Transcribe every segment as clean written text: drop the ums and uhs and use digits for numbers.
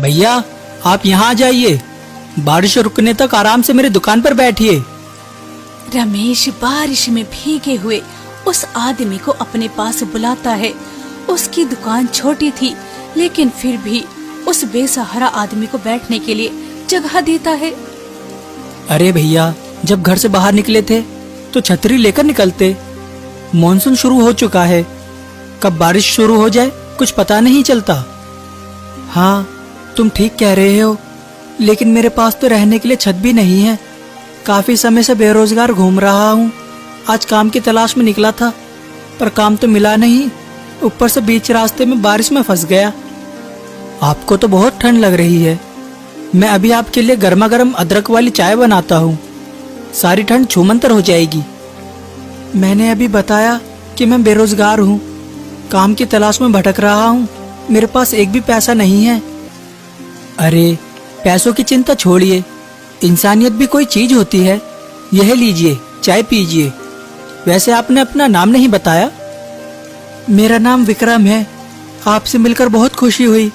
भैया आप यहाँ आ जाइए, बारिश रुकने तक आराम से मेरी दुकान पर बैठिए। रमेश बारिश में भीगे हुए उस आदमी को अपने पास बुलाता है। उसकी दुकान छोटी थी, लेकिन फिर भी उस बेसहारा आदमी को बैठने के लिए जगह देता है। अरे भैया, जब घर से बाहर निकले थे तो छतरी लेकर निकलते। मॉनसून शुरू हो चुका है, कब बारिश शुरू हो जाए कुछ पता नहीं चलता। हाँ, तुम ठीक कह रहे हो, लेकिन मेरे पास तो रहने के लिए छत भी नहीं है। काफी समय से बेरोजगार घूम रहा हूँ। आज काम की तलाश में निकला था, पर काम तो मिला नहीं। ऊपर से बीच रास्ते में बारिश में फंस गया। आपको तो बहुत ठंड लग रही है। मैं अभी आपके लिए गर्मा गर्म अदरक वाली चाय बनाता हूँ, सारी ठंड छूमंतर हो जाएगी। मैंने अभी बताया कि मैं बेरोजगार हूँ, काम की तलाश में भटक रहा हूँ। मेरे पास एक भी पैसा नहीं है। अरे पैसों की चिंता छोड़िए, इंसानियत भी कोई चीज होती है। यह लीजिए, चाय पीजिए। वैसे आपने अपना नाम नहीं बताया। मेरा नाम विक्रम है। आपसे मिलकर बहुत खुशी हुई।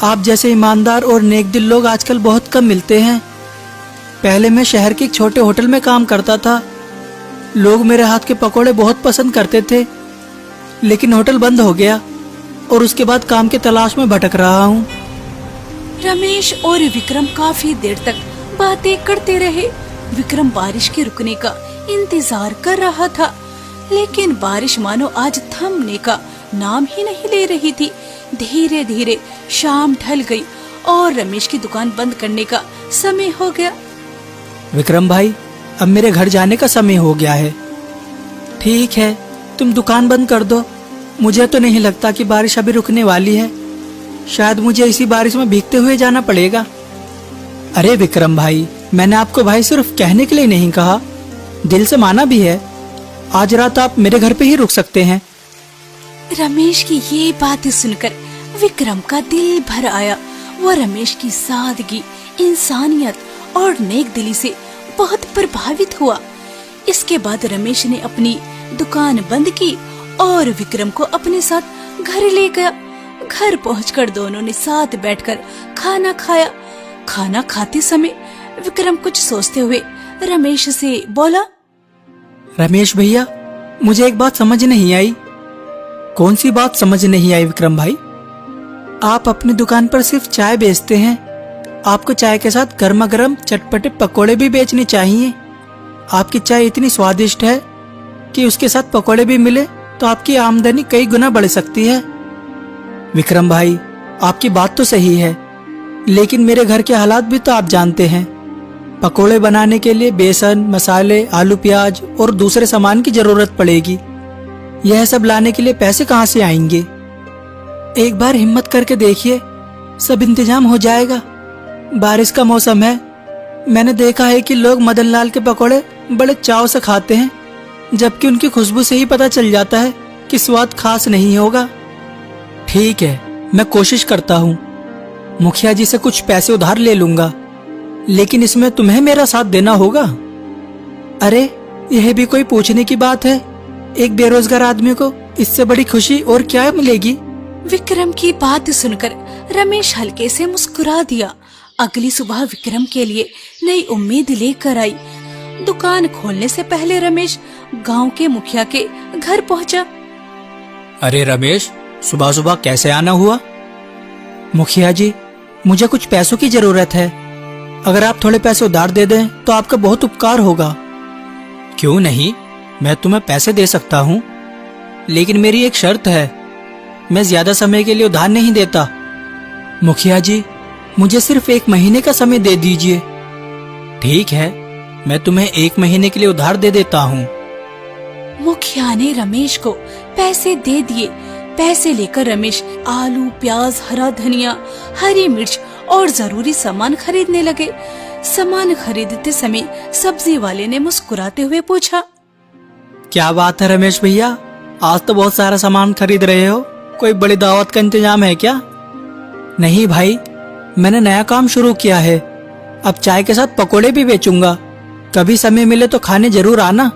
आप जैसे ईमानदार और नेक दिल लोग आजकल बहुत कम मिलते हैं। पहले मैं शहर के एक छोटे होटल में काम करता था। लोग मेरे हाथ के पकोड़े बहुत पसंद करते थे, लेकिन होटल बंद हो गया और उसके बाद काम की तलाश में भटक रहा हूँ। रमेश और विक्रम काफी देर तक बातें करते रहे। विक्रम बारिश के रुकने का इंतजार कर रहा था, लेकिन बारिश मानो आज थमने का नाम ही नहीं ले रही थी। धीरे धीरे शाम ढल गई और रमेश की दुकान बंद करने का समय हो गया। विक्रम भाई, अब मेरे घर जाने का समय हो गया है। ठीक है, तुम दुकान बंद कर दो। मुझे तो नहीं लगता कि बारिश अभी रुकने वाली है। शायद मुझे इसी बारिश में भीगते हुए जाना पड़ेगा। अरे विक्रम भाई, मैंने आपको भाई सिर्फ कहने के लिए नहीं कहा, दिल से माना भी है। आज रात आप मेरे घर पे ही रुक सकते हैं। रमेश की ये बातें सुनकर विक्रम का दिल भर आया। वो रमेश की सादगी, इंसानियत और नेक दिली से बहुत प्रभावित हुआ। इसके बाद रमेश ने अपनी दुकान बंद की और विक्रम को अपने साथ घर ले गया। घर पहुंचकर दोनों ने साथ बैठकर खाना खाया। खाना खाते समय विक्रम कुछ सोचते हुए रमेश से बोला, रमेश भैया, मुझे एक बात समझ नहीं आई। कौन सी बात समझ नहीं आई विक्रम भाई? आप अपनी दुकान पर सिर्फ चाय बेचते हैं, आपको चाय के साथ गर्मा गर्म चटपटे पकोड़े भी बेचने चाहिए। आपकी चाय इतनी स्वादिष्ट है कि उसके साथ पकोड़े भी मिले तो आपकी आमदनी कई गुना बढ़ सकती है। विक्रम भाई, आपकी बात तो सही है, लेकिन मेरे घर के हालात भी तो आप जानते हैं। पकोड़े बनाने के लिए बेसन, मसाले, आलू, प्याज और दूसरे सामान की जरूरत पड़ेगी। यह सब लाने के लिए पैसे कहाँ से आएंगे? एक बार हिम्मत करके देखिए, सब इंतजाम हो जाएगा। बारिश का मौसम है। मैंने देखा है कि लोग मदन लाल के पकोड़े बड़े चाव से खाते हैं, जबकि उनकी खुशबू से ही पता चल जाता है कि स्वाद खास नहीं होगा। ठीक है, मैं कोशिश करता हूँ। मुखिया जी से कुछ पैसे उधार ले लूंगा, लेकिन इसमें तुम्हें मेरा साथ देना होगा। अरे यह भी कोई पूछने की बात है? एक बेरोजगार आदमी को इससे बड़ी खुशी और क्या मिलेगी? विक्रम की बात सुनकर रमेश हल्के से मुस्कुरा दिया। अगली सुबह विक्रम के लिए नई उम्मीद लेकर आई। दुकान खोलने से पहले रमेश गांव के मुखिया के घर पहुंचा। अरे रमेश, सुबह सुबह कैसे आना हुआ? मुखिया जी, मुझे कुछ पैसों की जरूरत है। अगर आप थोड़े पैसे उधार दे दें तो आपका बहुत उपकार होगा। क्यों नहीं, मैं तुम्हें पैसे दे सकता हूँ, लेकिन मेरी एक शर्त है। मैं ज्यादा समय के लिए उधार नहीं देता। मुखिया जी, मुझे सिर्फ 1 महीने का समय दे दीजिए। ठीक है, मैं तुम्हें 1 महीने के लिए उधार दे देता हूँ। मुखिया ने रमेश को पैसे दे दिए। पैसे लेकर रमेश आलू, प्याज, हरा धनिया, हरी मिर्च और जरूरी सामान खरीदने लगे। सामान खरीदते समय सब्जी वाले ने मुस्कुराते हुए पूछा, क्या बात है रमेश भैया, आज तो बहुत सारा सामान खरीद रहे हो। कोई बड़ी दावत का इंतजाम है क्या? नहीं भाई, मैंने नया काम शुरू किया है। अब चाय के साथ पकोड़े भी बेचूंगा। कभी समय मिले तो खाने जरूर आना।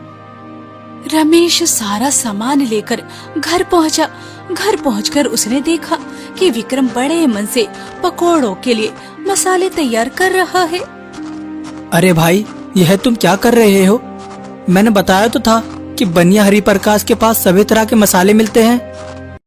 रमेश सारा सामान लेकर घर पहुंचा। घर पहुंचकर उसने देखा कि विक्रम बड़े मन से पकोड़ों के लिए मसाले तैयार कर रहा है। अरे भाई, यह तुम क्या कर रहे हो? मैंने बताया तो था कि बनिया हरिप्रकाश के पास सभी तरह के मसाले मिलते हैं।